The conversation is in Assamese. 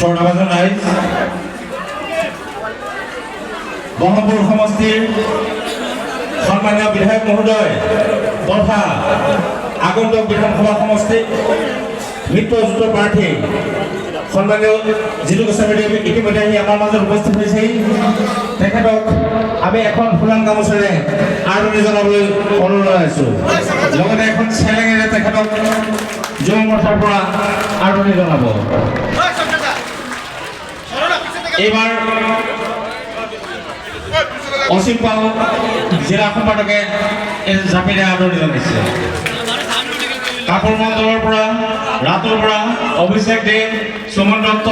স্বৰ্ণবাজাৰ ৰাইজ বহৰমপুৰ সমষ্টিৰ সম্মানীয় বিধায়ক মহোদয় তথা আগন্তুক বিধানসভা সমষ্টিত মিত্ৰজোঁটৰ প্ৰাৰ্থী সম্মানীয় জিতু গোস্বামী ইতিমধ্যে আহি আমাৰ মাজত উপস্থিত হৈছে। তেখেতক আমি এখন ফুলাম গামোচাৰে আদৰণি জনাবলৈ অনুৰোধ জনাইছোঁ। লগতে এখন চেলেঙেৰে তেখেতক যুৱ মৰ্চাৰ পৰা আদৰণি জনাব। এইবাৰ অসীম পাল জিলা সম্পাদকে জাপিৰে আদৰণি জনাইছে। কাপোৰ মণ্ডলৰ পৰা ৰাতুৰ পৰা অভিষেক দে, সুমন দত্ত।